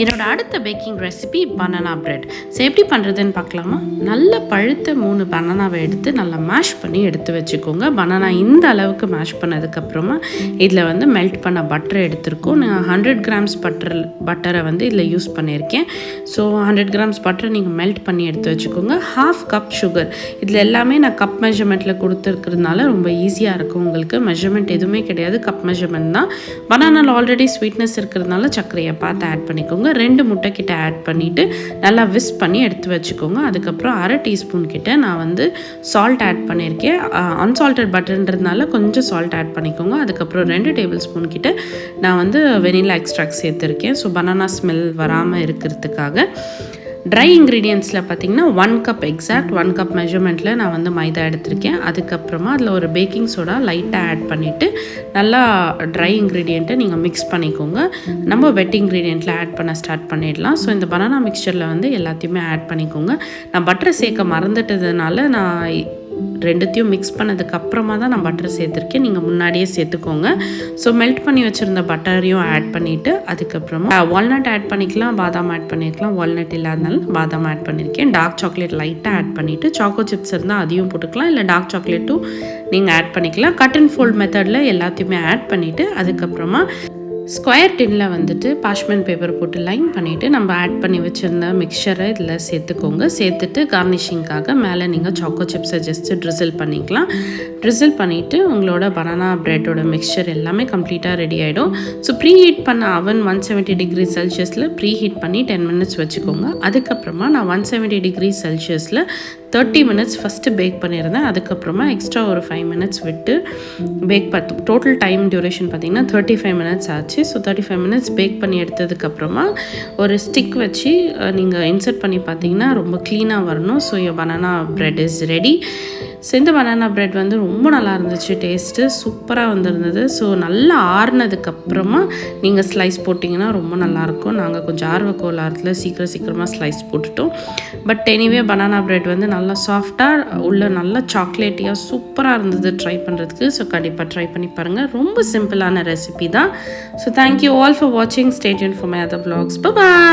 என்னோட அடுத்த baking recipe banana bread. So எப்படி பண்ணுறதுன்னு பார்க்கலாமா? நல்ல பழுத்த 3 பனானாவை எடுத்து நல்லா மேஷ் பண்ணி எடுத்து வச்சுக்கோங்க. பனானா இந்த அளவுக்கு மேஷ் பண்ணதுக்கப்புறமா இதில் வந்து மெல்ட் பண்ண பட்டரை எடுத்துருக்கோம். நான் 100 கிராம்ஸ் பட்டரை வந்து இதில் யூஸ் பண்ணியிருக்கேன். ஸோ 100 கிராம்ஸ் பட்டரை நீங்கள் மெல்ட் பண்ணி எடுத்து வச்சுக்கோங்க. 1/2 கப் சுகர். இதில் எல்லாமே நான் கப் மெஷர்மெண்ட்டில் கொடுத்துருக்கிறதுனால ரொம்ப ஈஸியாக இருக்கும் உங்களுக்கு. மெஷர்மெண்ட் எதுவுமே கிடையாது, கப் மெஷர்மெண்ட் தான். பனானாவில் ஆல்ரெடி ஸ்வீட்னஸ் இருக்கிறதுனால சர்க்கரையை பார்த்து ஆட் பண்ணிக்கோங்க. 2 முட்டை கிட்ட ஆட் பண்ணிவிட்டு நல்லா விஸ்க் பண்ணி எடுத்து வச்சுக்கோங்க. அதுக்கப்புறம் 1/2 டீஸ்பூன் கிட்ட நான் வந்து சால்ட் ஆட் பண்ணியிருக்கேன். அன்சால்டட் பட்டர்ன்றதுனால கொஞ்சம் சால்ட் ஆட் பண்ணிக்கோங்க. அதுக்கப்புறம் 2 டேபிள் ஸ்பூன் கிட்ட நான் வந்து வெனிலா எக்ஸ்ட்ராக்ட் சேர்த்துருக்கேன். ஸோ பனானா ஸ்மெல் வராமல் இருக்கிறதுக்காக. ட்ரை இன்க்ரீடியன்ஸில் பார்த்திங்கன்னா 1 கப் எக்ஸாக்ட் 1 கப் மெஷர்மெண்ட்டில் நான் வந்து மைதா எடுத்திருக்கேன். அதுக்கப்புறமா அதில் ஒரு பேக்கிங் சோடா லைட்டாக ஆட் பண்ணிவிட்டு நல்லா ட்ரை இன்க்ரீடியண்ட்டை நீங்கள் மிக்ஸ் பண்ணிக்கோங்க. நம்ம வெட் இன்க்ரீடியண்ட்டில் ஆட் பண்ண ஸ்டார்ட் பண்ணிடலாம். ஸோ இந்த பனானா மிக்சரில் வந்து எல்லாத்தையுமே ஆட் பண்ணிக்கோங்க. நான் பட்டரை சேர்க்க மறந்துட்டதுனால நான் ரெண்டுத்தையும் மிக்ஸ் பண்ணதுக்கப்புறமா தான் நான் பட்டர் சேர்த்துருக்கேன். நீங்கள் முன்னாடியே சேர்த்துக்கோங்க. ஸோ மெல்ட் பண்ணி வச்சுருந்த பட்டரையும் ஆட் பண்ணிவிட்டு அதுக்கப்புறமா வால்நட் ஆட் பண்ணிக்கலாம், பாதாம் ஆட் பண்ணிக்கலாம். வால்நட் இல்லாதனால பாதாம் ஆட் பண்ணியிருக்கேன். டார்க் சாக்லேட் லைட்டாக ஆட் பண்ணிவிட்டு சாக்கோ சிப்ஸ் இருந்தால் அதையும் போட்டுக்கலாம், இல்லை டார்க் சாக்லேட்டும் நீங்கள் ஆட் பண்ணிக்கலாம். கட் அண்ட் ஃபோல்ட் மெத்தடில் எல்லாத்தையுமே ஆட் பண்ணிவிட்டு அதுக்கப்புறமா ஸ்கொயர் டின்னில் வந்துட்டு பாஷ்மெண்ட் பேப்பர் போட்டு லைன் பண்ணிவிட்டு நம்ம ஆட் பண்ணி வச்சுருந்த மிக்சரை இதில் சேர்த்துக்கோங்க. சேர்த்துட்டு கார்னிஷிங்காக மேலே நீங்கள் சாக்கோ சிப்ஸை ஜஸ்ட்டு ட்ரிசில் பண்ணிக்கலாம். ட்ரிசில் பண்ணிவிட்டு உங்களோட பனானா ப்ரெட்டோட மிக்சர் எல்லாமே கம்ப்ளீட்டாக ரெடி ஆகிடும். ஸோ ப்ரீ ஹீட் பண்ண அவன் 170 டிகிரி செல்சியஸில் ப்ரீ ஹீட் பண்ணி 10 மினிட்ஸ் வச்சுக்கோங்க. அதுக்கப்புறமா நான் 170 டிகிரி செல்சியஸில் 30 மினிட்ஸ் ஃபஸ்ட்டு பேக் பண்ணியிருந்தேன். அதுக்கப்புறமா எக்ஸ்ட்ரா ஒரு 5 மினிட்ஸ் விட்டு பேக் டோட்டல் டைம் டியூரேஷன் பார்த்திங்கன்னா 35 மினிட்ஸ் ஆச்சு. ஸோ 35 மினிட்ஸ் பேக் பண்ணி எடுத்ததுக்கப்புறமா ஒரு ஸ்டிக் வச்சு நீங்கள் இன்சர்ட் பண்ணி பார்த்தீங்கன்னா ரொம்ப க்ளீனாக வரணும். So banana bread is ready. So இந்த பனானா பிரெட் வந்து ரொம்ப நல்லா இருந்துச்சு, டேஸ்ட்டு சூப்பராக வந்துருந்தது. ஸோ நல்லா ஆறுனதுக்கப்புறமா நீங்கள் ஸ்லைஸ் போட்டிங்கன்னா ரொம்ப நல்லாயிருக்கும். நாங்கள் கொஞ்சம் ஆர்வ கோளாறுல சீக்கிரமாக ஸ்லைஸ் போட்டுட்டோம். பட் எனிவே பனானா பிரெட் வந்து நல்லா சாஃப்டாக உள்ள நல்லா சாக்லேட்டியாக சூப்பராக இருந்தது ட்ரை பண்ணுறதுக்கு. ஸோ கண்டிப்பாக ட்ரை பண்ணி பாருங்கள். ரொம்ப சிம்பிளான ரெசிபி தான். ஸோ தேங்க்யூ ஆல் ஃபார் வாட்சிங். Stay tuned for my other vlogs. Bye bye.